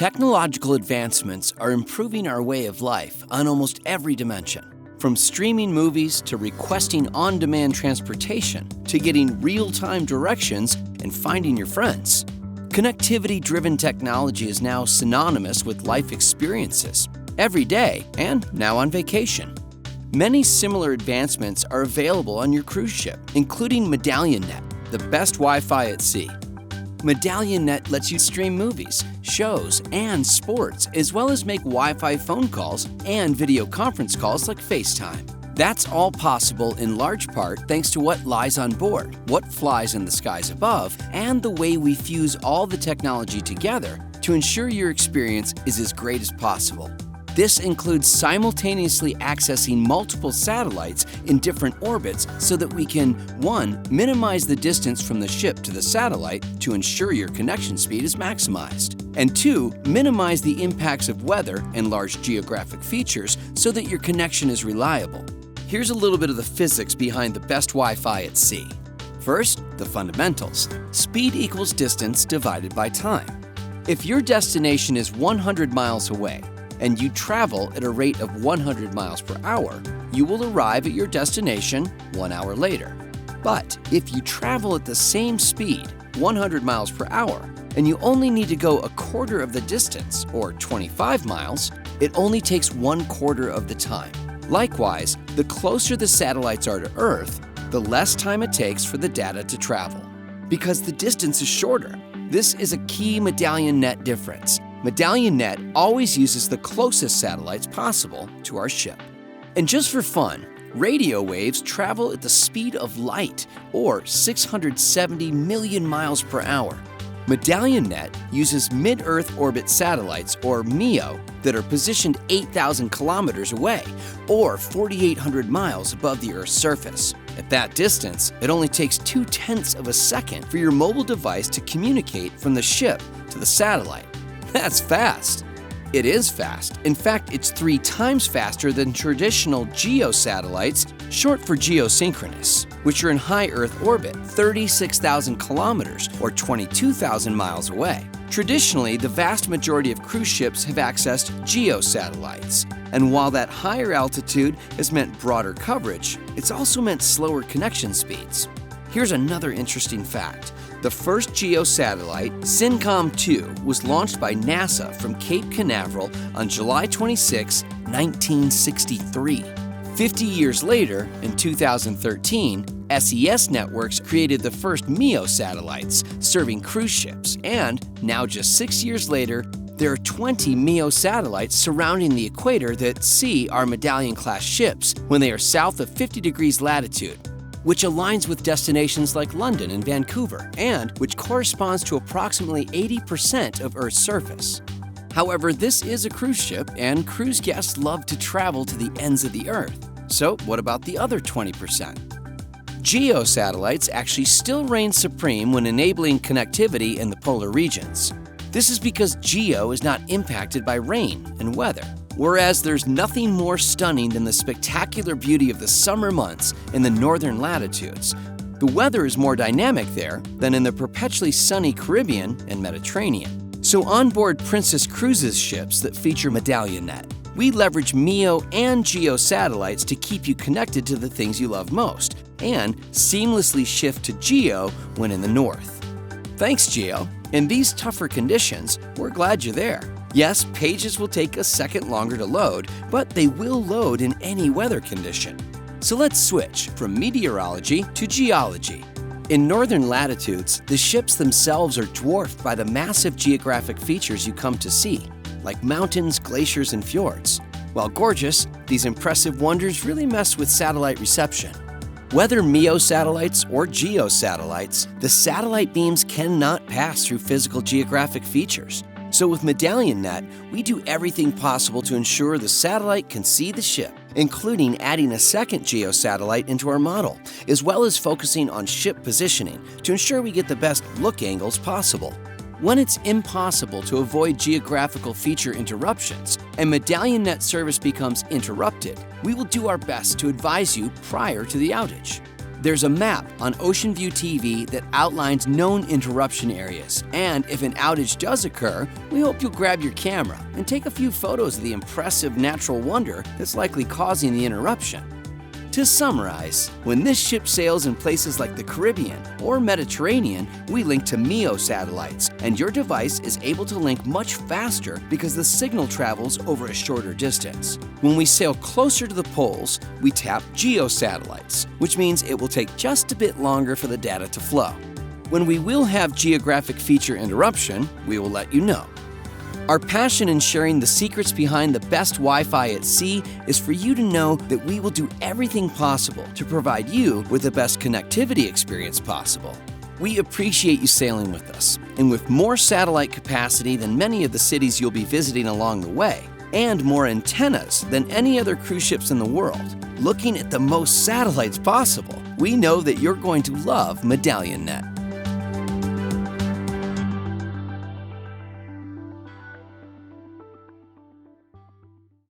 Technological advancements are improving our way of life on almost every dimension. From streaming movies to requesting on-demand transportation to getting real-time directions and finding your friends. Connectivity-driven technology is now synonymous with life experiences, every day and now on vacation. Many similar advancements are available on your cruise ship, including MedallionNet, the best Wi-Fi at sea. MedallionNet lets you stream movies, shows, and sports, as well as make Wi-Fi phone calls and video conference calls like FaceTime. That's all possible in large part thanks to what lies on board, what flies in the skies above, and the way we fuse all the technology together to ensure your experience is as great as possible. This includes simultaneously accessing multiple satellites in different orbits so that we can 1. Minimize the distance from the ship to the satellite to ensure your connection speed is maximized, and 2. Minimize the impacts of weather and large geographic features so that your connection is reliable. Here's a little bit of the physics behind the best Wi-Fi at sea. First, the fundamentals. Speed equals distance divided by time. If your destination is 100 miles away, and you travel at a rate of 100 miles per hour, you will arrive at your destination 1 hour later. But if you travel at the same speed, 100 miles per hour, and you only need to go a quarter of the distance, or 25 miles, it only takes 1/4 of the time. Likewise, the closer the satellites are to Earth, the less time it takes for the data to travel. Because the distance is shorter. This is a key MedallionNet difference. MedallionNet always uses the closest satellites possible to our ship. And just for fun, radio waves travel at the speed of light, or 670 million miles per hour. MedallionNet uses mid-Earth orbit satellites, or MEO, that are positioned 8,000 kilometers away, or 4,800 miles above the Earth's surface. At that distance, it only takes 0.2 of a second for your mobile device to communicate from the ship to the satellite. That's fast. It is fast. In fact, it's 3 times faster than traditional GEO satellites, short for geosynchronous, which are in high Earth orbit, 36,000 kilometers or 22,000 miles away. Traditionally, the vast majority of cruise ships have accessed GEO satellites. And while that higher altitude has meant broader coverage, it's also meant slower connection speeds. Here's another interesting fact. The first GEO satellite, SYNCOM-2, was launched by NASA from Cape Canaveral on July 26, 1963. 50 years later, in 2013, SES Networks created the first MEO satellites, serving cruise ships, and now just 6 years later, there are 20 MEO satellites surrounding the equator that see our Medallion-class ships when they are south of 50 degrees latitude, which aligns with destinations like London and Vancouver, and which corresponds to approximately 80% of Earth's surface. However, this is a cruise ship, and cruise guests love to travel to the ends of the Earth. So what about the other 20%? GEO satellites actually still reign supreme when enabling connectivity in the polar regions. This is because GEO is not impacted by rain and weather. Whereas there's nothing more stunning than the spectacular beauty of the summer months in the northern latitudes. The weather is more dynamic there than in the perpetually sunny Caribbean and Mediterranean. So onboard Princess Cruises ships that feature MedallionNet, we leverage MEO and GEO satellites to keep you connected to the things you love most, and seamlessly shift to GEO when in the north. Thanks, GEO. In these tougher conditions, we're glad you're there. Yes, pages will take a second longer to load, but they will load in any weather condition. So let's switch from meteorology to geology. In northern latitudes, the ships themselves are dwarfed by the massive geographic features you come to see, like mountains, glaciers, and fjords. While gorgeous, these impressive wonders really mess with satellite reception. Whether MEO satellites or GEO satellites, the satellite beams cannot pass through physical geographic features. So with MedallionNet, we do everything possible to ensure the satellite can see the ship, including adding a second GEO satellite into our model, as well as focusing on ship positioning to ensure we get the best look angles possible. When it's impossible to avoid geographical feature interruptions and MedallionNet service becomes interrupted, we will do our best to advise you prior to the outage. There's a map on Ocean View TV that outlines known interruption areas, and if an outage does occur, we hope you'll grab your camera and take a few photos of the impressive natural wonder that's likely causing the interruption. To summarize, when this ship sails in places like the Caribbean or Mediterranean, we link to MEO satellites, and your device is able to link much faster because the signal travels over a shorter distance. When we sail closer to the poles, we tap GEO satellites, which means it will take just a bit longer for the data to flow. When we will have geographic feature interruption, we will let you know. Our passion in sharing the secrets behind the best Wi-Fi at sea is for you to know that we will do everything possible to provide you with the best connectivity experience possible. We appreciate you sailing with us, and with more satellite capacity than many of the cities you'll be visiting along the way, and more antennas than any other cruise ships in the world, looking at the most satellites possible, we know that you're going to love MedallionNet.